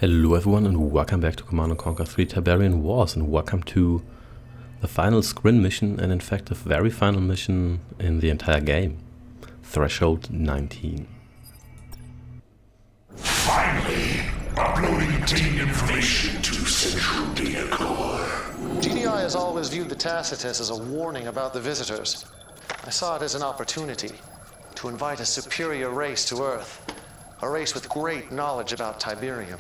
Hello everyone and welcome back to Command & Conquer 3 Tiberian Wars, and welcome to the final Scrin mission, and in fact the very final mission in the entire game. Threshold 19. Finally, uploading obtained information to Central Data Core. GDI has always viewed the Tacitus as a warning about the visitors. I saw it as an opportunity to invite a superior race to Earth, a race with great knowledge about Tiberium.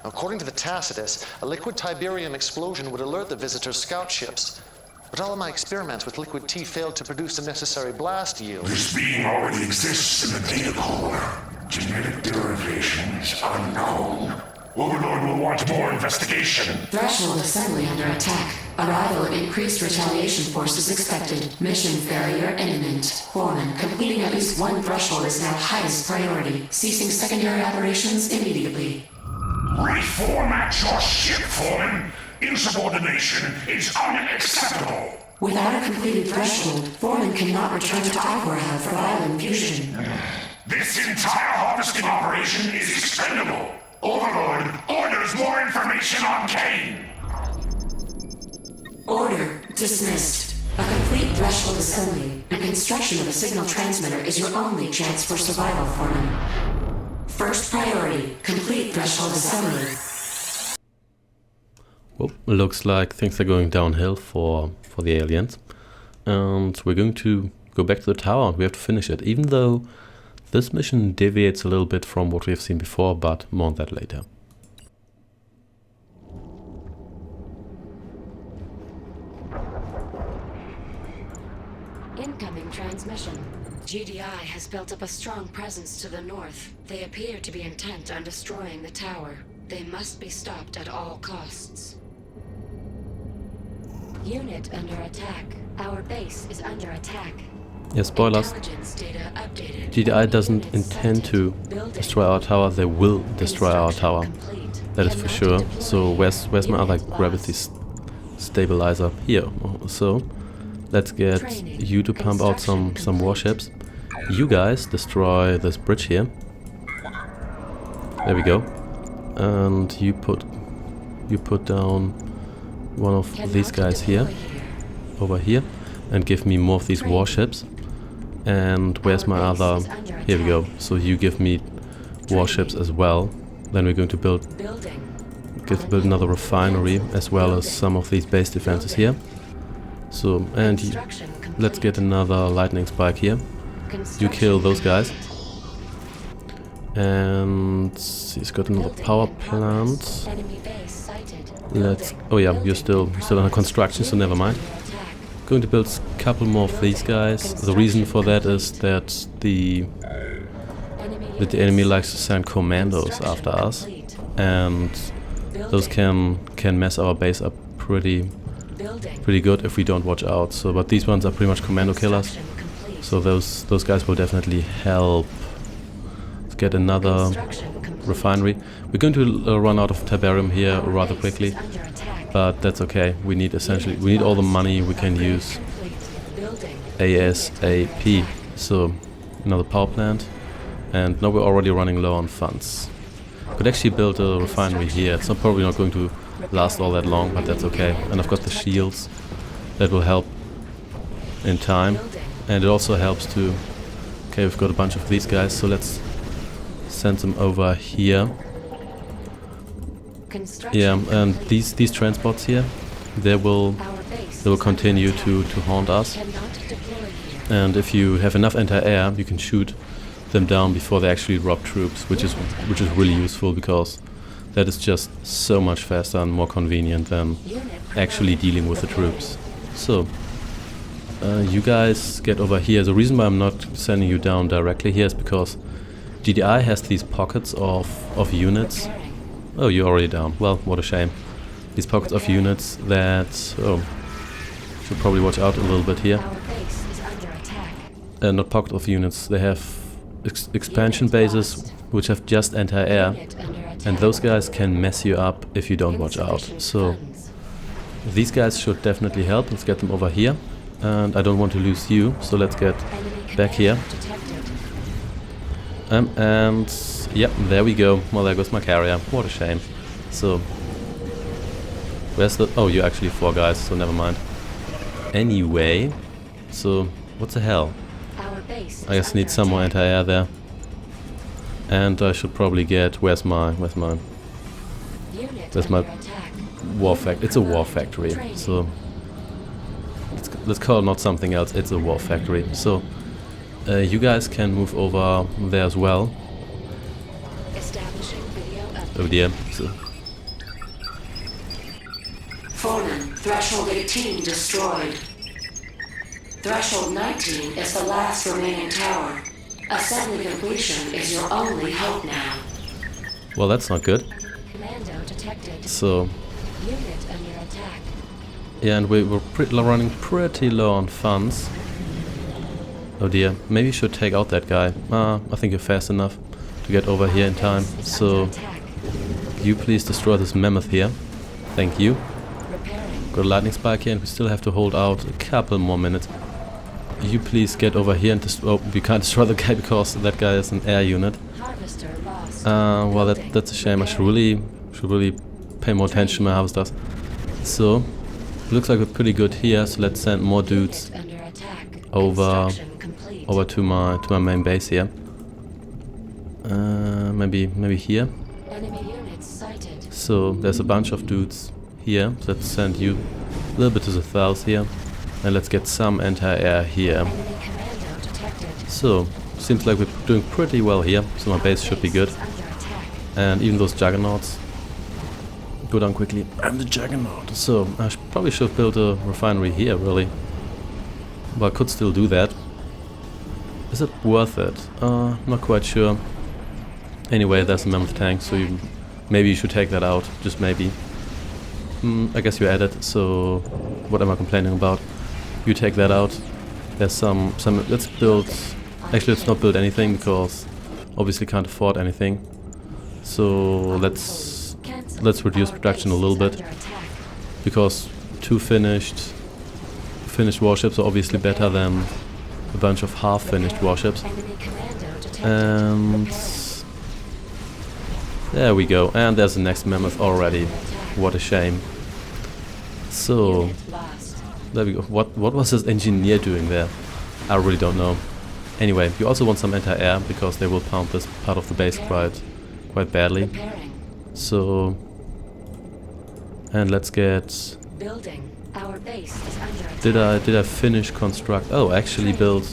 According to the Tacitus, a liquid Tiberium explosion would alert the visitors' scout ships. But all of my experiments with liquid T failed to produce the necessary blast yield. This being already exists in the data core. Genetic derivations unknown. Overlord will want more investigation. Threshold assembly under attack. Arrival of increased retaliation forces expected. Mission failure imminent. Foreman, completing at least one threshold is now highest priority. Ceasing secondary operations immediately. Reformat your ship, Foreman. Insubordination is unacceptable. Without a completed threshold, Foreman cannot return to Aquarab for vital infusion. This entire harvesting operation is expendable. Overlord orders more information on Kane. Order dismissed. A complete threshold assembly and construction of a signal transmitter is your only chance for survival, Foreman. First priority, complete threshold assembly. Well, looks like things are going downhill for the aliens. And we're going to go back to the tower and we have to finish it. Even though this mission deviates a little bit from what we have seen before, but more on that later. Incoming transmission. GDI has built up a strong presence to the north. They appear to be intent on destroying the tower. They must be stopped at all costs. Unit under attack. Our base is under attack. Yeah, spoilers. Intelligence data updated. GDI doesn't intend to destroy our tower, they will destroy our tower. That is for sure. So where's my other gravity stabilizer? Here. So let's get you to pump out some warships. You guys destroy this bridge here. There we go. And you put down one of these guys here, over here, and give me more of these warships. And where's my other? Here we go. So you give me warships as well. Then we're going to build another refinery as well as some of these base defenses here. So, and let's get another lightning spike here. You kill those guys. And he's got another power plant. Oh yeah, you're still under construction, so never mind. Going to build a couple more of these guys. The reason for that is that the enemy likes to send commandos after us, and those can mess our base up pretty good if we don't watch out. So, but these ones are pretty much commando killers, so those guys will definitely help. Let's get another refinery. We're going to run out of Tiberium here rather quickly, but that's okay. We need all the money we can use ASAP. So another power plant, and now we're already running low on funds. Could actually build a refinery here. It's probably not going to last all that long, but that's okay. And I've got the shields that will help in time, and it also helps to. Okay, we've got a bunch of these guys, so let's send them over here. Yeah, and these transports here, they will continue to haunt us. And if you have enough anti-air, you can shoot them down before they actually drop troops, which is really useful, because that is just so much faster and more convenient than actually dealing with the troops. So you guys get over here. The reason why I'm not sending you down directly here is because GDI has these pockets of units. Oh, you're already down. Well, what a shame. These pockets of units that... Oh, should probably watch out a little bit here. Not pocket of units. They have expansion bases which have just anti-air. And those guys can mess you up if you don't watch out. So these guys should definitely help. Let's get them over here. And I don't want to lose you, so let's get back here. And yep, there we go. Well, there goes my carrier. What a shame. So, where's the... Oh, you're actually 4 guys, so never mind. Anyway, so what the hell? I just need some more anti-air there. And I should probably get... Where's my war factory? It's a war factory, so... Let's call it not something else, it's a war factory. So, you guys can move over there as well. Oh dear. So. Foreman, Threshold 18 destroyed. Threshold 19 is the last remaining tower. Assembly completion is your only hope now. Well, that's not good. Commando detected. So... Unit under attack. Yeah, and we're running pretty low on funds. Oh dear, maybe you should take out that guy. I think you're fast enough to get over here in time. So, you please destroy this mammoth here. Thank you. Got a lightning spike here and we still have to hold out a couple more minutes. You please get over here and destroy... Oh, we can't destroy the guy because that guy is an air unit. Well, that's a shame. I should really pay more attention to my harvesters. So, looks like we're pretty good here, so let's send more dudes over to my main base here. Maybe here. So there's a bunch of dudes here. So let's send you a little bit to the south here, and let's get some anti-air here. So seems like we're doing pretty well here. So my base should be good, and even those juggernauts. Go down quickly. I'm the juggernaut. So I probably should have built a refinery here, really. But I could still do that. Is it worth it? Not quite sure. Anyway, there's a mammoth tank, so maybe you should take that out. Just maybe. I guess you added. So what am I complaining about? You take that out. There's some. Let's build. Actually, let's not build anything because obviously can't afford anything. So let's reduce production a little bit, because 2 finished warships are obviously better than a bunch of half-finished warships. And there we go. And there's the next mammoth already. What a shame. So there we go. What was this engineer doing there? I really don't know. Anyway, you also want some anti-air because they will pound this part of the base quite badly. So, and let's get... Building. Our base is under attack. Did I finish construct? Oh, I actually built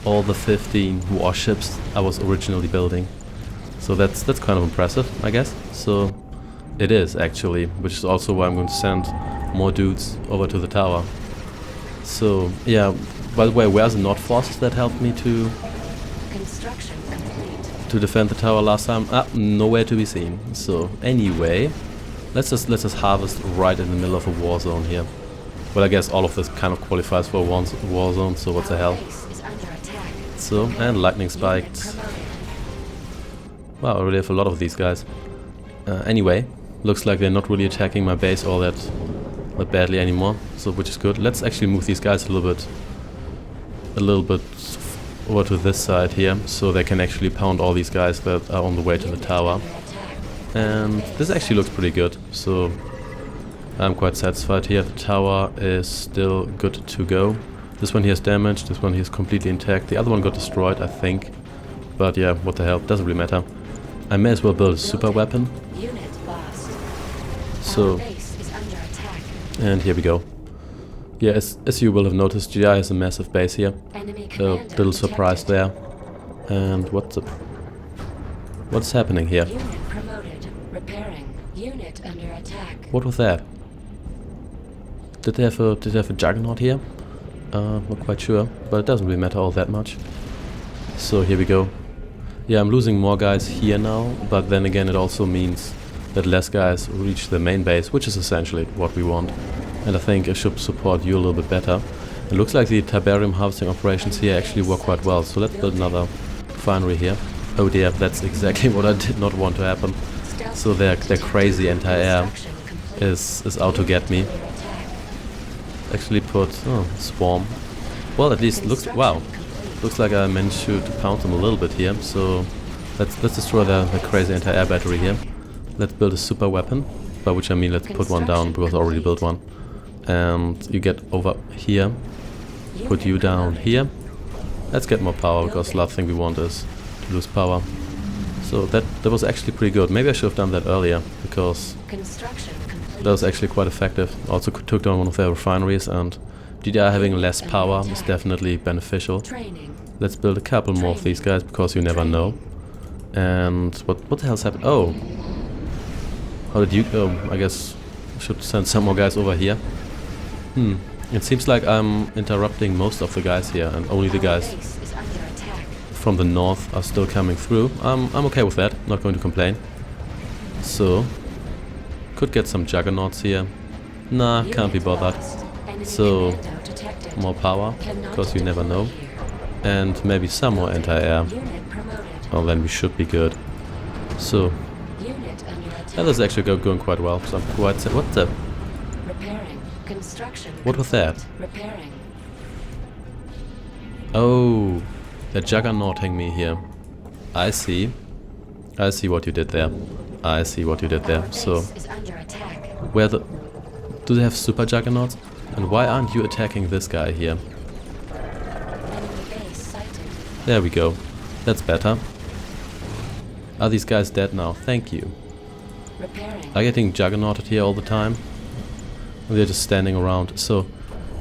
all the 15 warships I was originally building. So that's kind of impressive, I guess. So it is actually, which is also why I'm going to send more dudes over to the tower. So yeah, by the way, where's the Nod forces that helped me to Construction complete. to defend the tower last time? Nowhere to be seen. So anyway, let's just harvest right in the middle of a war zone here. Well, I guess all of this kind of qualifies for a war zone, so what the hell. So, and lightning spiked. Wow, I really have a lot of these guys. Anyway, looks like they're not really attacking my base all that badly anymore, so which is good. Let's actually move these guys a little bit over to this side here, so they can actually pound all these guys that are on the way to the tower. And this actually looks pretty good, so I'm quite satisfied here. The tower is still good to go. This one here is damaged, this one here is completely intact. The other one got destroyed, I think. But yeah, what the hell, doesn't really matter. I may as well build a super weapon. So, and here we go. Yeah, as you will have noticed, GI has a massive base here. So, little surprise there. And what's happening here? Unit promoted. Repairing. Unit under attack. What was that? Did they have a juggernaut here? Not quite sure, but it doesn't really matter all that much. So here we go. Yeah, I'm losing more guys here now, but then again it also means that less guys reach the main base, which is essentially what we want. And I think it should support you a little bit better. It looks like the Tiberium harvesting operations here actually work quite well, so let's build another refinery here. Oh dear, that's exactly what I did not want to happen. So their crazy anti-air is out to get me. Actually put swarm. Well, at least looks like I managed to pound them a little bit here. So Let's destroy the crazy anti-air battery here. Let's build a super weapon, by which I mean let's put one down because I already built one. And you get over here, put you down here. Let's get more power because the last thing we want is to lose power. So that was actually pretty good. Maybe I should have done that earlier because that was actually quite effective. Also took down one of their refineries, and GDI having less power is definitely beneficial. Let's build a couple more of these guys because you never know. And what the hell's happened? Oh, how did you? Oh, I guess I should send some more guys over here. It seems like I'm interrupting most of the guys here, and only the guys from the north are still coming through. I'm okay with that. Not going to complain. So could get some juggernauts here. Nah, can't be bothered. So more power, because you never know. And maybe some more anti-air. Well, then we should be good. So that is actually going quite well. So I'm quite what the? What was that? Oh, they're juggernauting me here. I see. I see what you did there. I see what you did there. So where the? Do they have super juggernauts? And why aren't you attacking this guy here? There we go. That's better. Are these guys dead now? Thank you. Are getting juggernauted here all the time? They're just standing around. So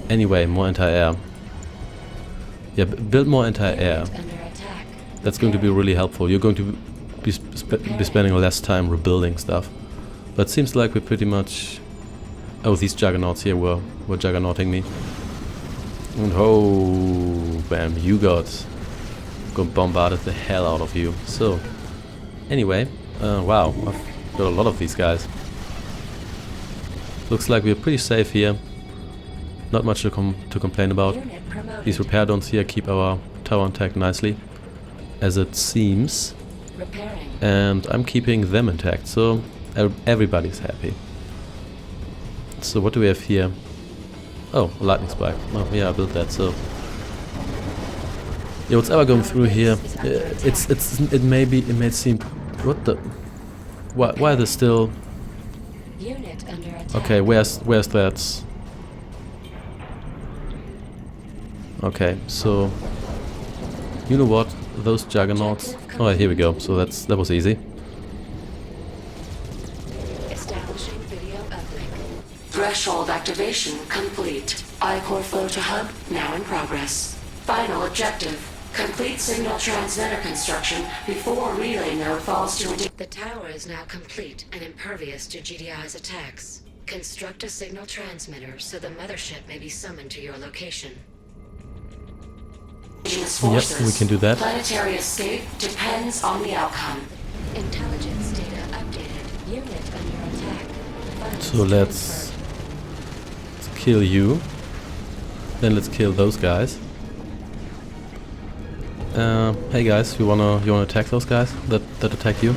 anyway, more anti-air. Yeah, build more anti-air. That's going to be really helpful. You're going to be spending less time rebuilding stuff. But it seems like we're pretty much... Oh, these juggernauts here were juggernauting me. And oh, bam, you got bombarded the hell out of you. So, anyway, wow, I've got a lot of these guys. Looks like we're pretty safe here. Not much to complain about. These repair drones here keep our tower intact nicely, as it seems. And I'm keeping them intact, so everybody's happy. So what do we have here? Oh, a lightning spike. Oh yeah, I built that. So yeah, what's ever going through here? It may seem. What the? Why are they still? Okay, where's that? Okay, so you know what? Those juggernauts. Oh, here we go. So that was easy. Threshold activation complete. I-core flow to hub now in progress. Final objective: complete signal transmitter construction before relay node falls to a... The tower is now complete and impervious to GDI's attacks. Construct a signal transmitter so the mothership may be summoned to your location. Yep, we can do that. Planetary escape depends on the outcome. Intelligence data updated. Unit under attack. So let's kill you. Then let's kill those guys. Hey guys, you wanna attack those guys that attack you?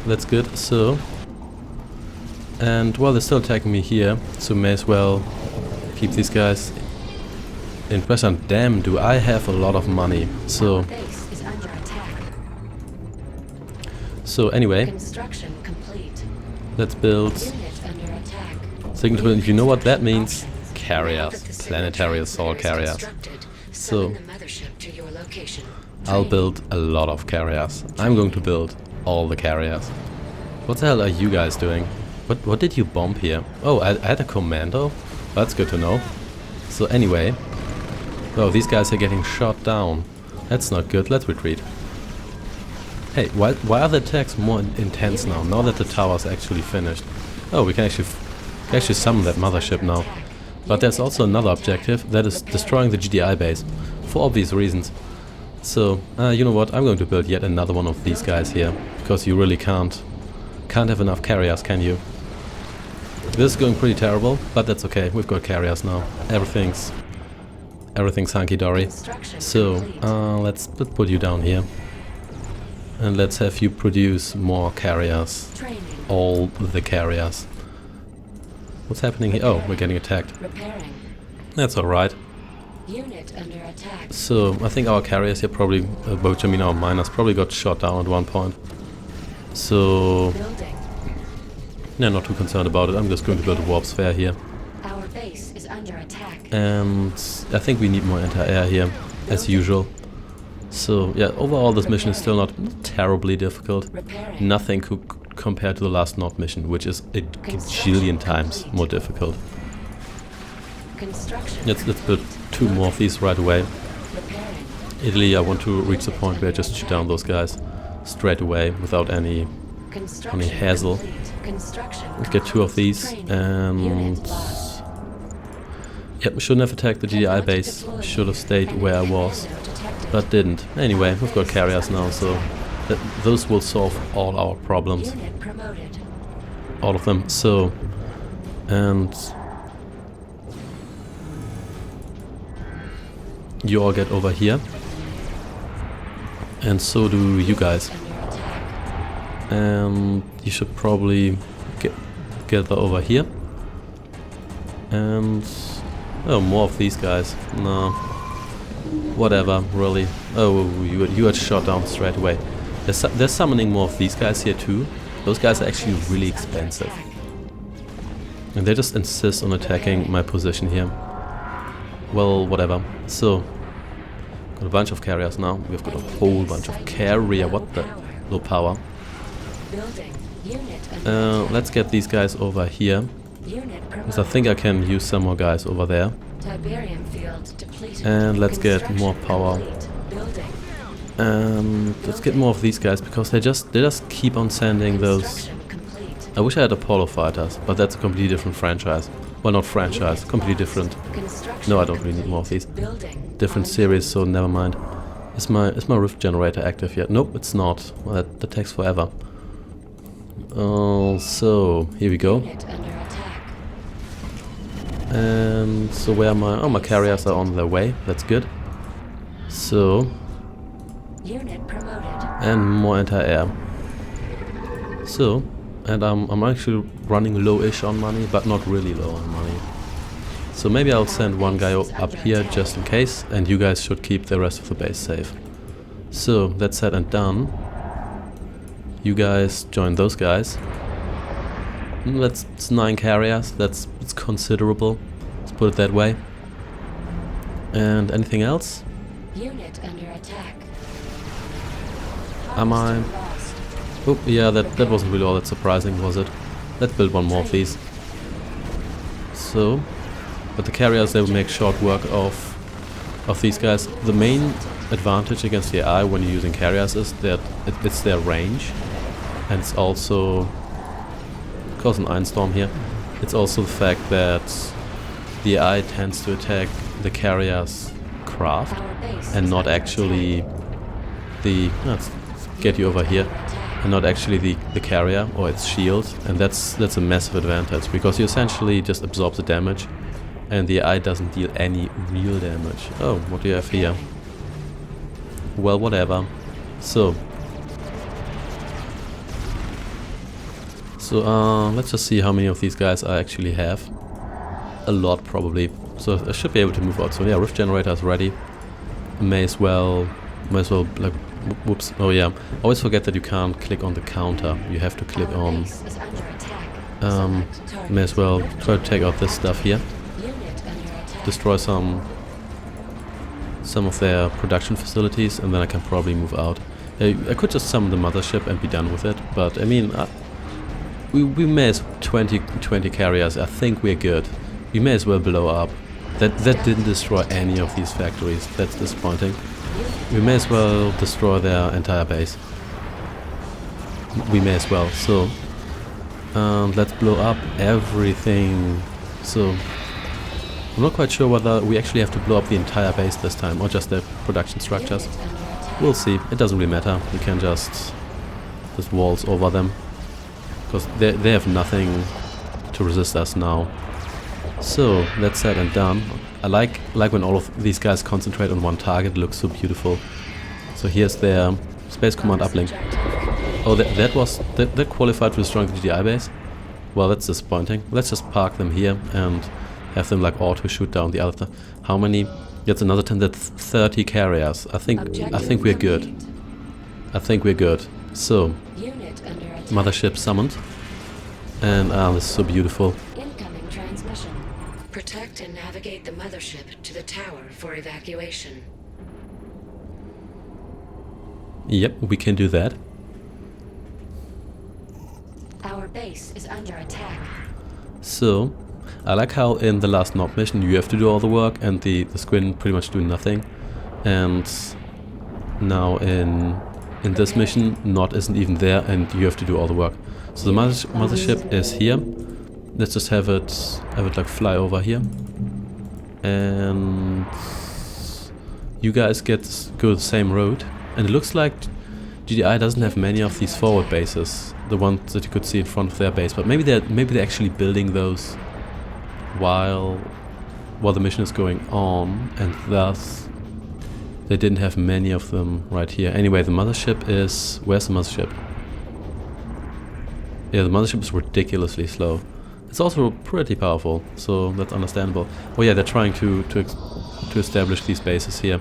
That's good. So, and well, they're still attacking me here, so may as well keep these guys in pressure. And damn, do I have a lot of money. So anyway, Construction complete. let's build Unit under attack. signal. If you know what that means, carriers, planetary assault carriers. So The mothership to your location. I'll build a lot of carriers. I'm going to build all the carriers. What the hell are you guys doing? What did you bomb here? Oh, I had a commando? That's good to know. So anyway, oh, these guys are getting shot down. That's not good. Let's retreat. Hey, why are the attacks more intense now that the tower's actually finished? Oh, we can actually summon that mothership now. But there's also another objective, that is destroying the GDI base, for obvious reasons. So, you know what, I'm going to build yet another one of these guys here, because you really can't have enough carriers, can you? This is going pretty terrible, but that's okay, we've got carriers now. Everything's hunky-dory. So, let's put you down here. And let's have you produce more carriers. All the carriers. What's happening here? Oh, we're getting attacked. That's alright. Unit under attack. So I think our carriers here probably, which I mean our miners, probably got shot down at one point. So Building. yeah, not too concerned about it. I'm just going to build a warp sphere here. Our base is under attack. And I think we need more anti-air here, as usual. So yeah, overall this mission is still not terribly difficult. Repairing. Nothing could compare to the last Nod mission, which is a gajillion times more difficult. Construction. Let's build 2 more of these right away. Repairing. Italy, I want to reach the point where I just shoot down those guys straight away without any Construction hassle. complete. Construction. Let's get 2 of these Training. and Unit lost. yep, shouldn't have attacked the GDI base. Should have stayed where I was, but didn't. Anyway, we've got carriers now, so those will solve all our problems, Unit promoted. all of them. So, and you all get over here, and so do you guys. Under attack. And you should probably gather over here. And oh, more of these guys. No, whatever, really. Oh, you got shot down straight away. They're summoning more of these guys here too. Those guys are actually really expensive, and they just insist on attacking my position here. Well, whatever. So, got a bunch of carriers now. We've got a whole bunch of carrier. What the? Low power. Building. Unit under Let's get these guys over here, Unit because I promoted. think I can use some more guys over there. Tiberium field depleted. And let's get Construction more power. complete. Building. Let's get more of these guys, because they just keep on sending those. Construction complete. I wish I had Apollo fighters, but that's a completely different franchise. Well, not franchise, completely different. Construction No, I don't really need more of these. Building. Different series, so never mind. Is my rift generator active yet? Nope, it's not. Well, that takes forever. So here we go. Unit under attack. And so where are my... Oh, my carriers are on their way. That's good. So... Unit promoted. And more anti-air. So... And I'm actually running low-ish on money, but not really low on money. So maybe I'll send one guy up here just in case, and you guys should keep the rest of the base safe. So, that's said and done. You guys join those guys. It's 9 carriers, it's considerable. Let's put it that way. And anything else? Unit under attack. Am I... Harvester lost. Oh, yeah, that wasn't really all that surprising, was it? Let's build one more of these. So, but the carriers, they will make short work of these guys. The main advantage against the AI when you're using carriers is that it's their range, and it's also, cause an Einstorm here, it's also the fact that the AI tends to attack the carrier's craft Our base and is not under actually attack. the... Let's get you over here. And not actually the carrier or its shield, and that's a massive advantage, because you essentially just absorb the damage and the AI doesn't deal any real damage. Oh, what do you have here? Well, whatever. So let's just see how many of these guys I actually have. A lot, probably. So I should be able to move out. So yeah, rift generator is ready. May as well like... Whoops. Oh yeah. Always forget that you can't click on the counter. You have to click Our on... base is under attack. Select target. May as well try to take out this stuff here. Unit under attack. Destroy some of their production facilities, and then I can probably move out. I could just summon the mothership and be done with it, but I mean... we may as 20 carriers. I think we're good. We may as well blow up. That didn't destroy any of these factories. That's disappointing. We may as well destroy their entire base. We may as well. So, let's blow up everything. So, I'm not quite sure whether we actually have to blow up the entire base this time, or just their production structures. Unit under attack. We'll see. It doesn't really matter. We can just waltz over them, because they have nothing to resist us now. So, that's said and done. I like when all of these guys concentrate on one target. It looks so beautiful. So here's their Space Command uplink. Oh, that qualified to destroying the GDI base? Well, that's disappointing. Let's just park them here and have them like auto shoot down the other. How many? That's another 10. That's 30 carriers. I think we're good. I think we're good. So, Unit under attack. mothership summoned, and this is so beautiful. Incoming transmission. Protect and navigate the mothership to the tower for evacuation. Yep, we can do that. Our base is under attack. So, I like how in the last Nod mission you have to do all the work and the Scrin pretty much do nothing. And now in this mission, Nod isn't even there and you have to do all the work. So the mothership is here. Let's just have it like fly over here. And you guys go the same road. And it looks like GDI doesn't have many of these forward bases, the ones that you could see in front of their base. But maybe they're actually building those while the mission is going on, and thus they didn't have many of them right here. Anyway, the mothership is... Where's the mothership? Yeah, the mothership is ridiculously slow. It's also pretty powerful, so that's understandable. Oh yeah, they're trying to establish these bases here.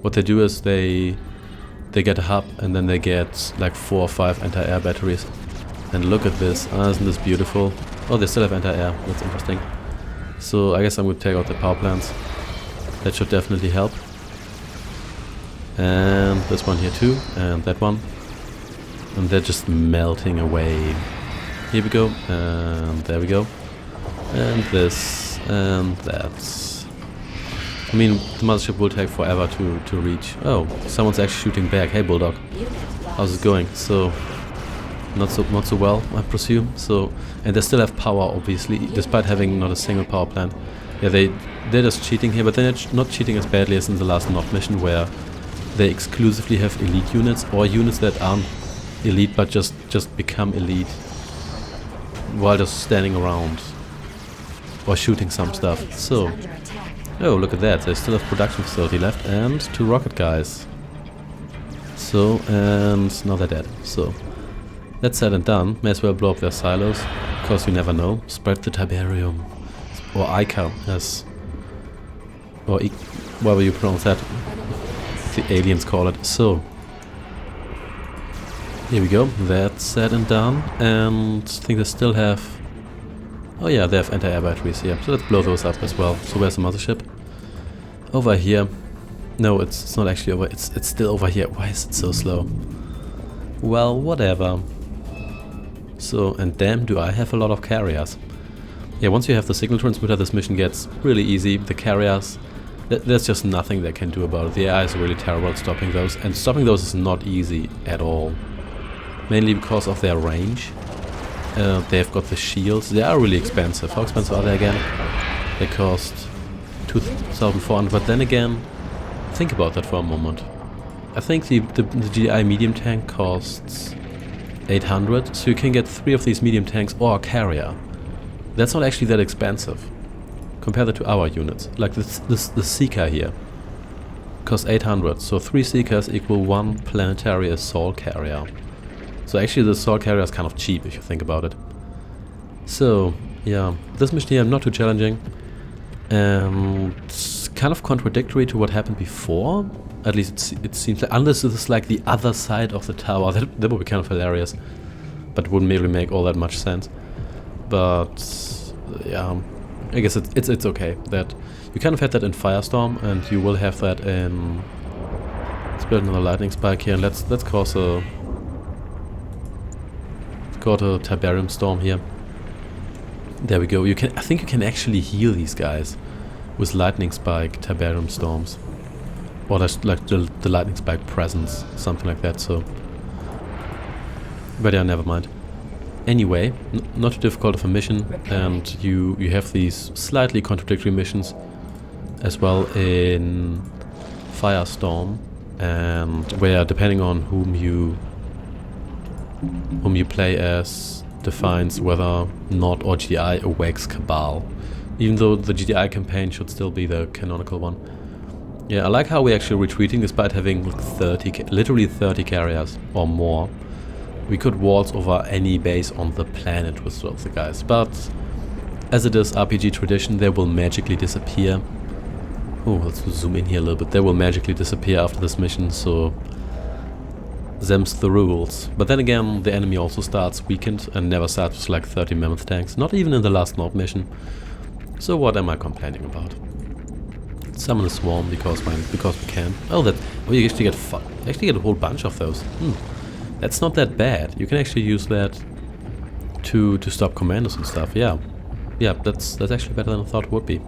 What they do is they get a hub and then they get like 4 or 5 anti-air batteries. And look at this, isn't this beautiful? Oh, they still have anti-air, that's interesting. So I guess I'm going to take out the power plants. That should definitely help. And this one here too, and that one. And they're just melting away. Here we go, and there we go. And this, and that. I mean, the mothership will take forever to reach. Oh, someone's actually shooting back. Hey, Bulldog. How's it going? So, not so well, I presume. So, and they still have power, obviously, despite having not a single power plant. Yeah, they're just cheating here, but they're not cheating as badly as in the last Nod mission, where they exclusively have elite units or units that aren't elite but just become elite while just standing around or shooting some stuff. So, oh, look at that, they still have production facility left and 2 rocket guys. So, and now they're dead. So, that's said and done. May as well blow up their silos, because you never know. Spread the Tiberium, or Ica, as, or however you pronounce that, the aliens call it. So, here we go, that's said and done, and I think they still have... Oh yeah, they have anti-air batteries here, so let's blow those up as well. So where's the mothership? Over here. No, it's not actually over, it's still over here. Why is it so slow? Well, whatever. So, and damn, do I have a lot of carriers. Yeah, once you have the signal transmitter, this mission gets really easy. The carriers, there's just nothing they can do about it. The AI is really terrible at stopping those, and stopping those is not easy at all. Mainly because of their range. They've got the shields. They are really expensive. How expensive are they again? They cost 2,400, but then again, think about that for a moment. I think the GI medium tank costs 800, so you can get 3 of these medium tanks or a carrier. That's not actually that expensive. Compare that to our units. Like the Seeker here costs 800, so 3 Seekers equal 1 planetary assault carrier. So actually the assault carrier is kind of cheap if you think about it. So, yeah, this mission here not too challenging. And kind of contradictory to what happened before. At least it seems like, unless this is like the other side of the tower, that would be kind of hilarious. But wouldn't really make all that much sense. But, yeah, I guess it's okay. That you kind of had that in Firestorm, and you will have that in... Let's build another lightning spike here, and let's cause a... Got a Tiberium storm here. There we go. I think you can actually heal these guys with lightning spike Tiberium storms, or that's like the lightning spike presence, something like that. So, but yeah, never mind. Anyway, not too difficult of a mission, and you have these slightly contradictory missions as well in Firestorm, and where depending on whom you play as defines whether Nod or GDI awakes Cabal, even though the GDI campaign should still be the canonical one. Yeah, I like how we're actually retreating despite having like literally 30 carriers or more. We could waltz over any base on the planet with 12 the guys, but as it is RPG tradition, they will magically disappear. Oh, let's zoom in here a little bit. They will magically disappear after this mission, so them's the rules. But then again, the enemy also starts weakened and never starts with like 30 mammoth tanks, not even in the last Nod mission. So what am I complaining about? Summon a swarm because we can. Oh, you actually get a whole bunch of those. That's not that bad. You can actually use that to stop commandos and stuff. Yeah, that's actually better than I thought it would be.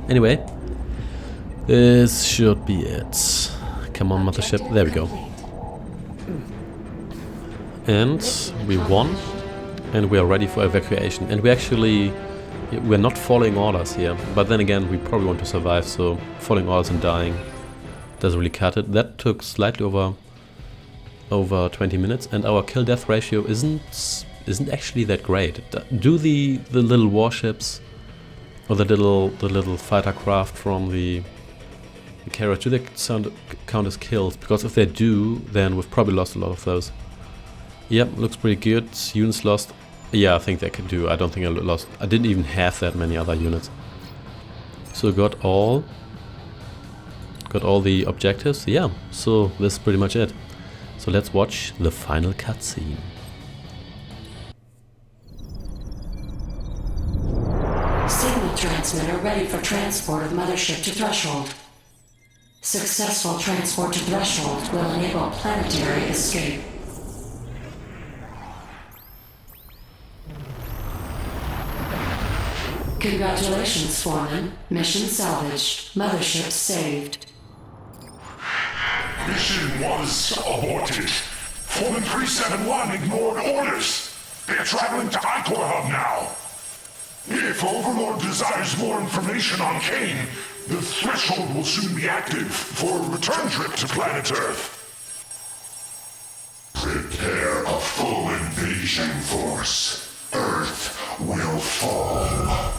Anyway, this should be it. Come on, mothership. There we go. And we won, and we are ready for evacuation. And we're not following orders here, but then again, we probably want to survive, so following orders and dying doesn't really cut it. That took slightly over 20 minutes, and our kill-death ratio isn't actually that great. Do the little warships or the little fighter craft from the carrier, do they count as kills? Because if they do, then we've probably lost a lot of those. Yep, looks pretty good. Units lost. Yeah, I think they can do. I don't think I didn't even have that many other units. So got all the objectives. Yeah, so this is pretty much it. So let's watch the final cutscene. Signal transmitter ready for transport of mothership to threshold. Successful transport to threshold will enable planetary escape. Congratulations, Foreman. Mission salvaged. Mothership saved. Mission was aborted. Foreman 371 ignored orders. They're traveling to Icor Hub now. If Overlord desires more information on Kane, the threshold will soon be active for a return trip to planet Earth. Prepare a full invasion force. Earth will fall.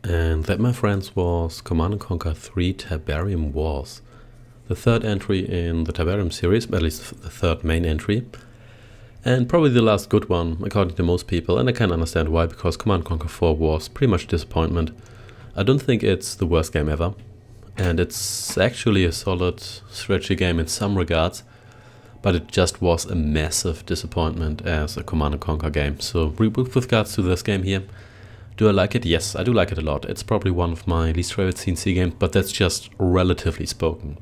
And that, my friends, was Command & Conquer 3 Tiberium Wars. The third entry in the Tiberium series, at least the third main entry. And probably the last good one, according to most people, and I can understand why, because Command & Conquer 4 was pretty much a disappointment. I don't think it's the worst game ever, and it's actually a solid strategy game in some regards, but it just was a massive disappointment as a Command & Conquer game. So with regards to this game here, do I like it? Yes, I do like it a lot. It's probably one of my least favorite CNC games, but that's just relatively spoken.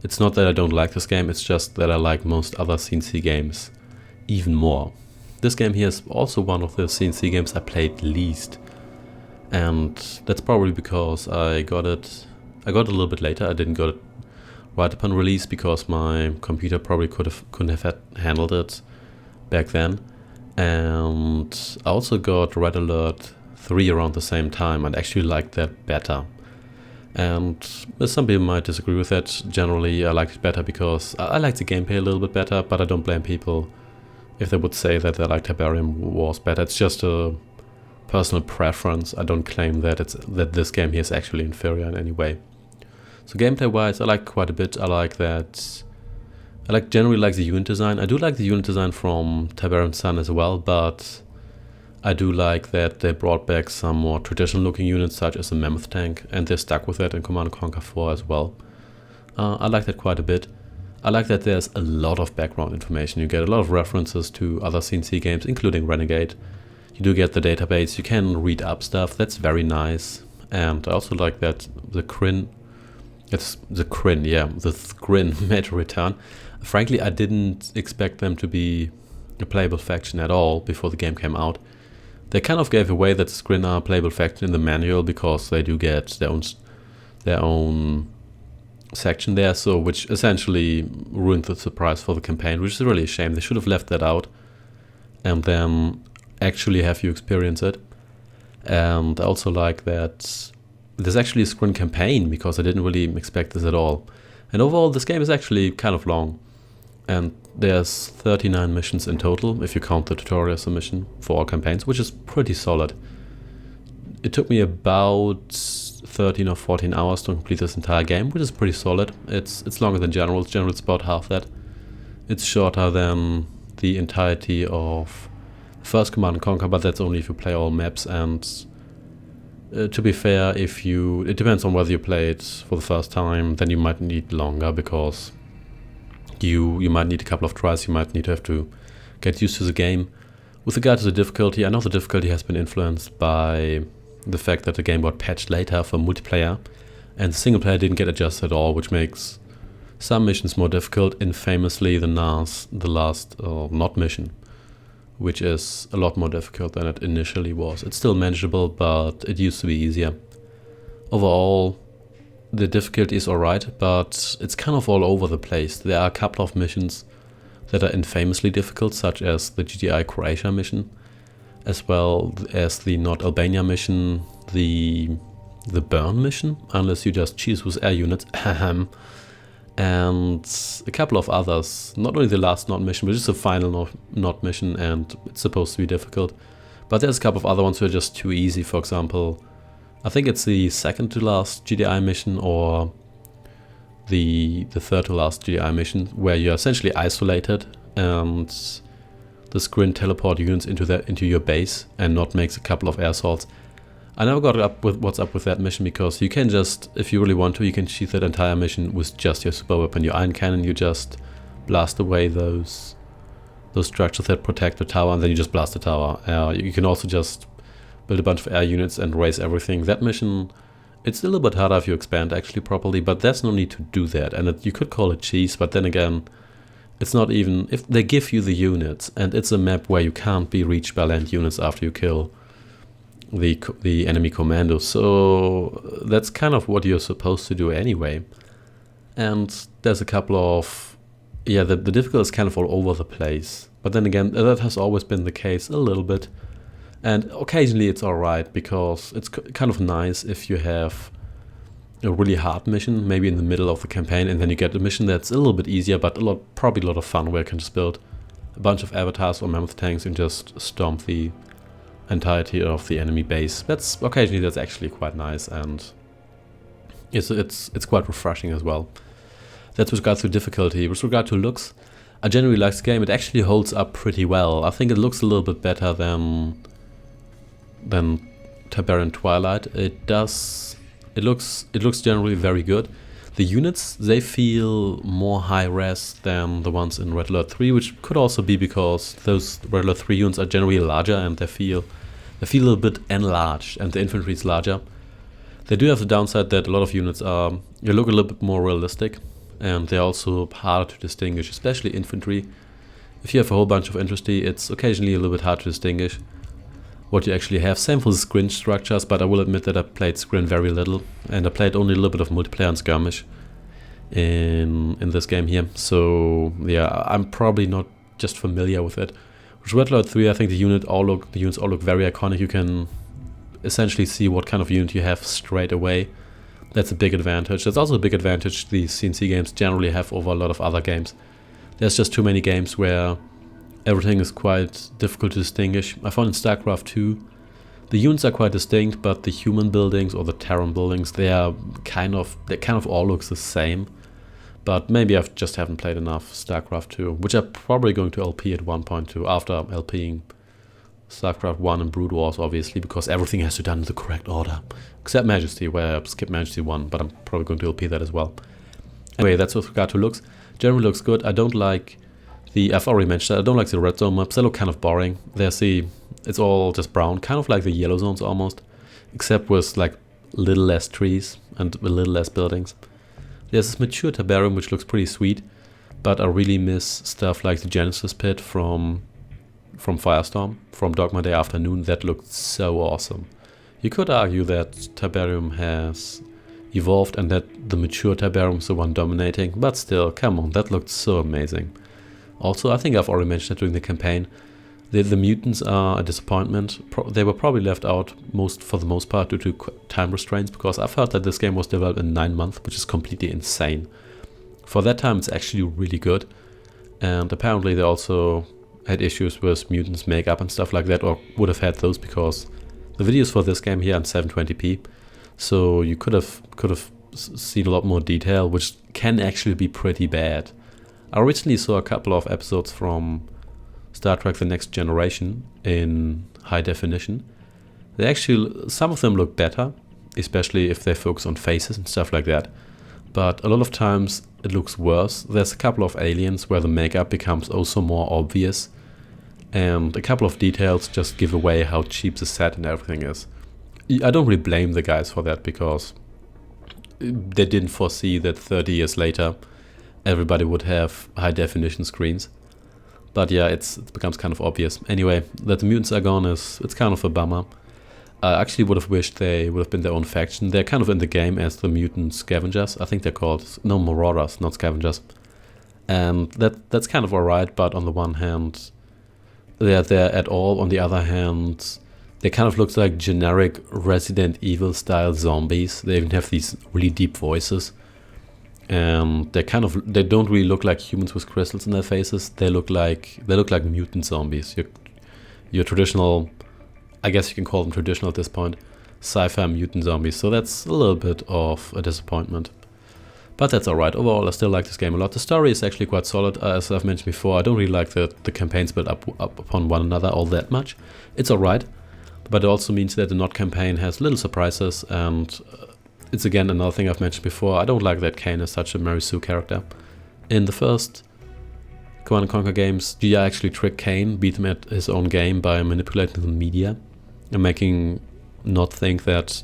It's not that I don't like this game, it's just that I like most other CNC games even more. This game here is also one of the CNC games I played least. And that's probably because I got it a little bit later. I didn't get it right upon release because my computer probably couldn't have handled it back then. And I also got Red Alert 3 around the same time and actually liked that better. And some people might disagree with that. Generally, I liked it better because I liked the gameplay a little bit better, but I don't blame people if they would say that they like Tiberium Wars better. It's just a personal preference. I don't claim that this game here is actually inferior in any way. So gameplay-wise, I like quite a bit. Generally like the unit design. I do like the unit design from Tiberium Sun as well, but I do like that they brought back some more traditional looking units such as the Mammoth tank, and they stuck with that in Command & Conquer 4 as well. I like that quite a bit. I like that there's a lot of background information. You get a lot of references to other CNC games, including Renegade. You do get the database, you can read up stuff, that's very nice. And I also like that the Scrin made a return. Frankly, I didn't expect them to be a playable faction at all before the game came out. They kind of gave away that the Scrin are a playable faction in the manual because they do get their own section there, so which essentially ruined the surprise for the campaign, which is really a shame. They should have left that out and then actually have you experience it. And I also like that there's actually a Scrin campaign because I didn't really expect this at all. And overall, this game is actually kind of long. And there's 39 missions in total, if you count the tutorial submission for all campaigns, which is pretty solid. It took me about 13 or 14 hours to complete this entire game, which is pretty solid. It's longer than Generals. Generals about half that. It's shorter than the entirety of first Command & Conquer, but that's only if you play all maps. And to be fair, it depends on whether you play it for the first time, then you might need longer, because you might need a couple of tries, you might need to have to get used to the game. With regard to the difficulty, I know the difficulty has been influenced by the fact that the game got patched later for multiplayer, and single player didn't get adjusted at all, which makes some missions more difficult, infamously the last Nod mission, which is a lot more difficult than it initially was. It's still manageable, but it used to be easier. Overall, the difficulty is alright, but it's kind of all over the place. There are a couple of missions that are infamously difficult, such as the GDI Croatia mission, as well as the Nod Albania mission, the Burn mission, unless you just cheese with air units, and a couple of others. Not only the last Nod mission, but just the final Nod mission, and it's supposed to be difficult. But there's a couple of other ones who are just too easy. For example, I think it's the second to last GDI mission, or the third to last GDI mission, where you're essentially isolated and the Scrin teleport units into your base and Nod makes a couple of air assaults. I never got up with what's up with that mission, because you can just, if you really want to, you can cheat that entire mission with just your super weapon, your iron cannon. You just blast away those structures that protect the tower, and then you just blast the tower. You can also just build a bunch of air units and raise everything. That mission, it's a little bit harder if you expand actually properly, but there's no need to do that. And you could call it cheese, but then again, it's not even, if they give you the units, and it's a map where you can't be reached by land units after you kill the enemy commando, so that's kind of what you're supposed to do anyway. And there's a couple of, the difficulty is kind of all over the place, but then again, that has always been the case a little bit, and occasionally it's alright, because it's kind of nice if you have a really hard mission, maybe in the middle of the campaign, and then you get a mission that's a little bit easier, but probably a lot of fun, where you can just build a bunch of avatars or mammoth tanks and just stomp the entirety of the enemy base. That's actually quite nice, and it's quite refreshing as well. That's with regard to difficulty. With regard to looks, I generally like this game. It actually holds up pretty well. I think it looks a little bit better than Tiberian Twilight. It looks generally very good. The units, they feel more high-res than the ones in Red Alert 3, which could also be because those Red Alert 3 units are generally larger, and they feel a little bit enlarged, and the infantry is larger. They do have the downside that a lot of units look a little bit more realistic, and they're also harder to distinguish, especially infantry. If you have a whole bunch of infantry, it's occasionally a little bit hard to distinguish what you actually have. Same for the Scrin structures, but I will admit that I played Scrin very little, and I played only a little bit of multiplayer and skirmish in this game here. So yeah, I'm probably not just familiar with it. With Red Alert 3, I think the units all look very iconic. You can essentially see what kind of unit you have straight away. That's a big advantage. That's also a big advantage these CNC games generally have over a lot of other games. There's just too many games where everything is quite difficult to distinguish. I found in StarCraft 2, the units are quite distinct, but the human buildings or the Terran buildings, they kind of all look the same. But maybe I just haven't played enough StarCraft 2, which I'm probably going to LP at one point too, after LPing StarCraft 1 and Brood Wars, obviously, because everything has to be done in the correct order. Except Majesty, where I skipped Majesty 1, but I'm probably going to LP that as well. Anyway, that's with regard to looks. Generally looks good. I don't like I've already mentioned that, I don't like the red zone maps. They look kind of boring. It's all just brown, kind of like the yellow zones almost, except with like a little less trees and a little less buildings. There's this mature Tiberium which looks pretty sweet, but I really miss stuff like the Genesis pit from Firestorm, from Dogma Day Afternoon. That looked so awesome. You could argue that Tiberium has evolved and that the mature Tiberium is the one dominating, but still, come on, that looked so amazing. Also, I think I've already mentioned it during the campaign, the mutants are a disappointment. They were probably left out for the most part due to time restraints, because I've heard that this game was developed in 9 months, which is completely insane. For that time, it's actually really good. And apparently they also had issues with mutants makeup and stuff like that, or would have had those, because the videos for this game here are in 720p. So you could have seen a lot more detail, which can actually be pretty bad. I originally saw a couple of episodes from Star Trek The Next Generation in high definition. They actually, some of them look better, especially if they focus on faces and stuff like that. But a lot of times it looks worse. There's a couple of aliens where the makeup becomes also more obvious, and a couple of details just give away how cheap the set and everything is. I don't really blame the guys for that, because they didn't foresee that 30 years later everybody would have high definition screens. But yeah, it becomes kind of obvious. Anyway, that the mutants are gone it's kind of a bummer. I actually would have wished they would have been their own faction. They're kind of in the game as the mutant scavengers. I think they're called, no, marauders, not scavengers. And that's kind of alright, but on the one hand, they're there at all. On the other hand, they kind of look like generic Resident Evil style zombies. They even have these really deep voices. And they don't really look like humans with crystals in their faces. They look like mutant zombies. Your traditional, I guess you can call them traditional at this point, sci-fi mutant zombies. So that's a little bit of a disappointment. But that's alright. Overall, I still like this game a lot. The story is actually quite solid. As I've mentioned before, I don't really like the campaigns built up upon one another all that much. It's alright. But it also means that the Nod campaign has little surprises, and it's again another thing I've mentioned before. I don't like that Kane is such a Mary Sue character. In the first Command & Conquer games, GI actually tricked Kane, beat him at his own game by manipulating the media and making Nod think that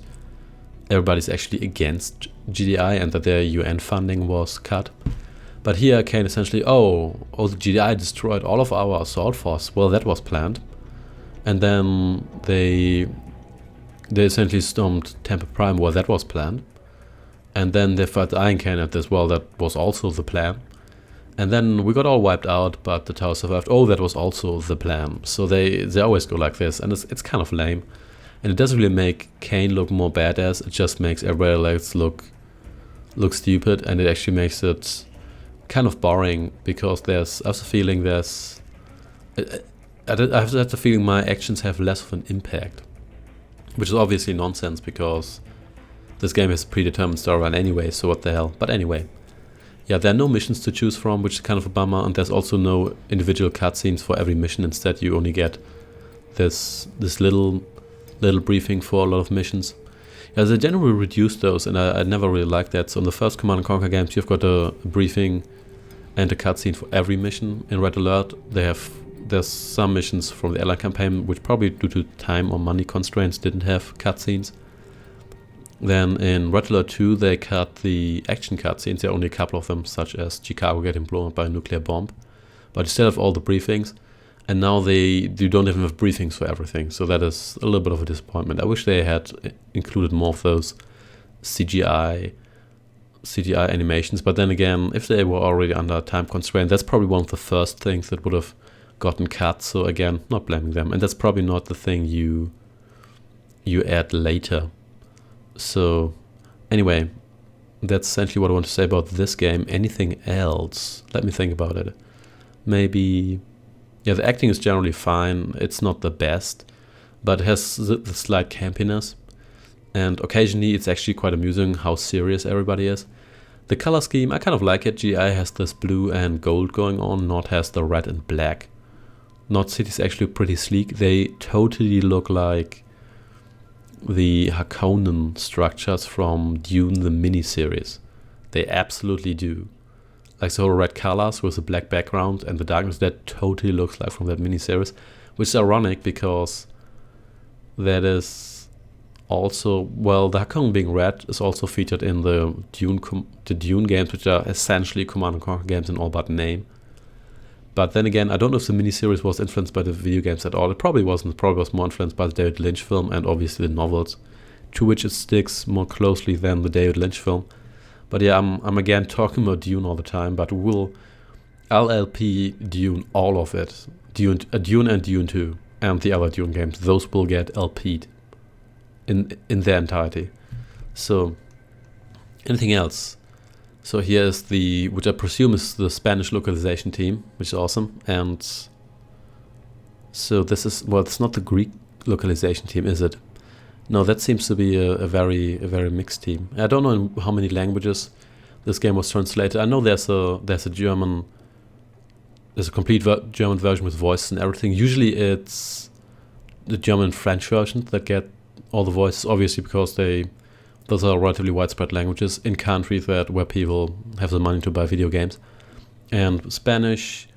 everybody's actually against GDI and that their UN funding was cut. But here Kane essentially, oh, the GDI destroyed all of our assault force. Well, that was planned. And then they essentially stormed Temple Prime. Well, that was planned. And then they fired the Iron Cannon at this. Well, that was also the plan. And then we got all wiped out, but the tower survived. Oh, that was also the plan. So they always go like this, and it's kind of lame. And it doesn't really make Kane look more badass. It just makes everybody else look stupid, and it actually makes it kind of boring, because I have the feeling my actions have less of an impact, which is obviously nonsense, because this game has a predetermined storyline anyway, so what the hell. But anyway, yeah, there are no missions to choose from, which is kind of a bummer, and there's also no individual cutscenes for every mission. Instead, you only get this little briefing for a lot of missions. Yeah, they generally reduced those, and I never really liked that. So in the first Command & Conquer games, you've got a briefing and a cutscene for every mission. In Red Alert, there's some missions from the Allied campaign which probably due to time or money constraints didn't have cutscenes. Then in Red Alert 2 they cut the action cutscenes. There are only a couple of them, such as Chicago getting blown up by a nuclear bomb. But you still have all the briefings, and now you don't even have briefings for everything. So that is a little bit of a disappointment. I wish they had included more of those CGI animations. But then again, if they were already under time constraint, that's probably one of the first things that would have gotten cut. So again, not blaming them, and that's probably not the thing you add later. So anyway, that's essentially what I want to say about this game. Anything else? Let me think about it. Maybe, yeah, the acting is generally fine. It's not the best, but it has the slight campiness, and occasionally it's actually quite amusing how serious everybody is. The color scheme, I kind of like it. GI has this blue and gold going on. Nod has the red and black. Nod City is actually pretty sleek. They totally look like the Harkonnen structures from Dune the miniseries. They absolutely do. Like the whole red colors with the black background and the darkness, that totally looks like from that miniseries. Which is ironic, because that is also, well, the Harkonnen being red is also featured in the Dune games, which are essentially Command & Conquer games in all but name. But then again, I don't know if the miniseries was influenced by the video games at all. It probably wasn't. It probably was more influenced by the David Lynch film and obviously the novels, to which it sticks more closely than the David Lynch film. But yeah, I'm again talking about Dune all the time, but we'll LLP Dune, all of it. Dune and Dune 2 and the other Dune games, those will get LP'd in their entirety. So, anything else? So here is which I presume is the Spanish localization team, which is awesome. And so this is, well, it's not the Greek localization team, is it? No, that seems to be a very mixed team. I don't know in how many languages this game was translated. I know there's a German there's a complete German version with voices and everything. Usually it's the German and French versions that get all the voices, obviously, because those are relatively widespread languages in countries where people have the money to buy video games. And Spanish,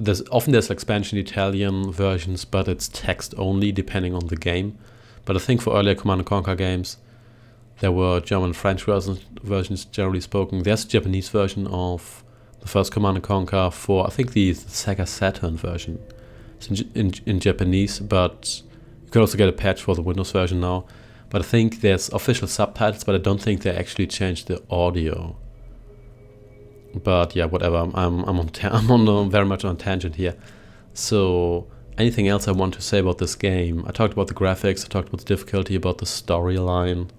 there's like Spanish and Italian versions, but it's text only depending on the game. But I think for earlier Command & Conquer games, there were German and French versions generally spoken. There's a Japanese version of the first Command & Conquer for, I think, the Sega Saturn version. It's in Japanese, but you can also get a patch for the Windows version now. But I think there's official subtitles, but I don't think they actually changed the audio. But yeah, whatever. I'm very much on a tangent here. So anything else I want to say about this game? I talked about the graphics, I talked about the difficulty, about the storyline.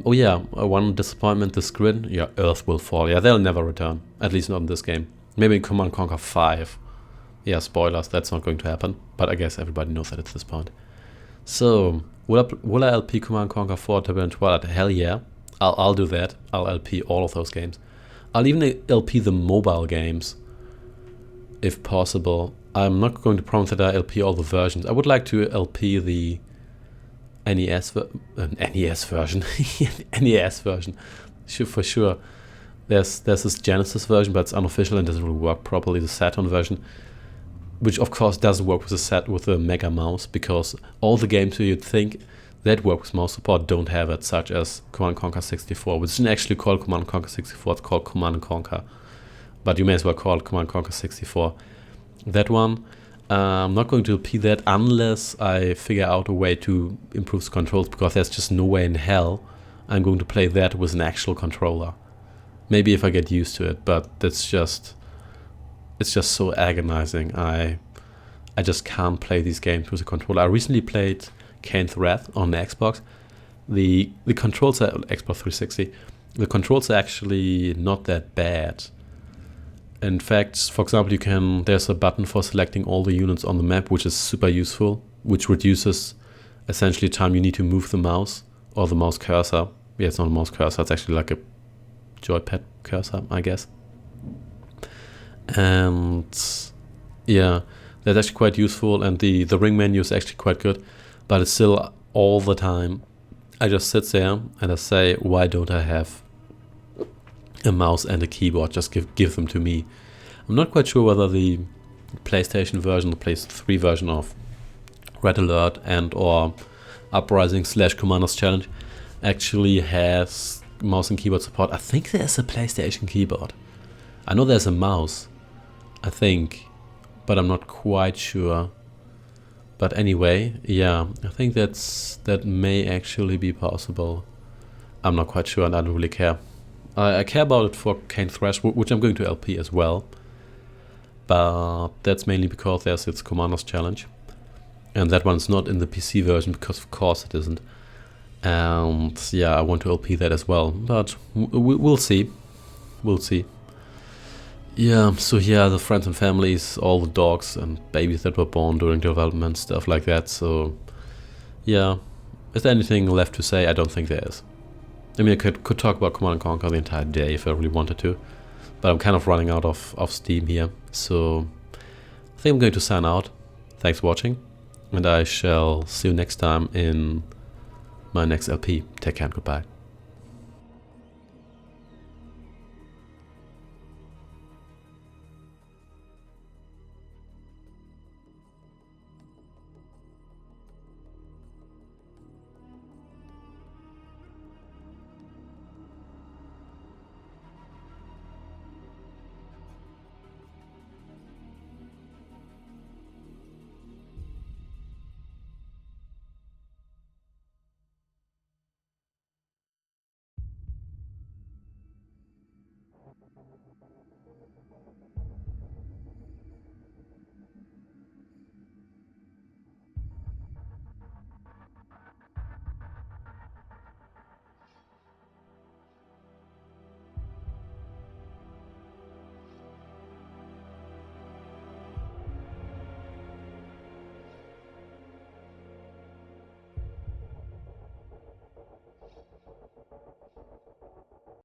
Oh yeah, one disappointment, the Scrin. Yeah, Earth will fall. Yeah, they'll never return. At least not in this game. Maybe in Command & Conquer 5. Yeah, spoilers, that's not going to happen. But I guess everybody knows that at this point. So, will I LP Command & Conquer 4 Tiberian Twilight? Hell yeah. I'll do that. I'll LP all of those games. I'll even LP the mobile games, if possible. I'm not going to promise that I LP all the versions. I would like to LP the NES version. NES version. For sure. There's this Genesis version, but it's unofficial and doesn't really work properly. The Saturn version, which of course doesn't work with the Mega Mouse, because all the games you'd think that work with mouse support don't have it, such as Command & Conquer 64, which isn't actually called Command & Conquer 64, it's called Command & Conquer. But you may as well call it Command & Conquer 64. That one, I'm not going to LP that unless I figure out a way to improve the controls, because there's just no way in hell I'm going to play that with an actual controller. Maybe if I get used to it, but it's just so agonizing. I just can't play these games with a controller. I recently played Kane's Wrath on the Xbox. The controls are Xbox 360. The controls are actually not that bad. In fact, for example, there's a button for selecting all the units on the map, which is super useful, which reduces essentially time you need to move the mouse or the mouse cursor. Yeah, it's not a mouse cursor, it's actually like a joypad cursor, I guess. And yeah, that's actually quite useful, and the ring menu is actually quite good, but it's still all the time I just sit there and I say, why don't I have a mouse and a keyboard? Just give them to me. I'm not quite sure whether the PlayStation version, the PlayStation 3 version of Red Alert and or Uprising / Commanders Challenge actually has mouse and keyboard support. I think there's a PlayStation keyboard. I know there's a mouse, I think, but I'm not quite sure. But anyway, yeah, I think that may actually be possible. I'm not quite sure, and I don't really care. I care about it for Kane Thrash, which I'm going to LP as well. But that's mainly because there's its Commanders Challenge. And that one's not in the PC version, because of course it isn't. And yeah, I want to LP that as well. But we'll see. We'll see. Yeah, so yeah, the friends and families, all the dogs and babies that were born during development, stuff like that. So yeah, is there anything left to say? I don't think there is. I mean, I could talk about Command & Conquer the entire day if I really wanted to, but I'm kind of running out of steam here. So I think I'm going to sign out. Thanks for watching, and I shall see you next time in my next LP. Take care and goodbye.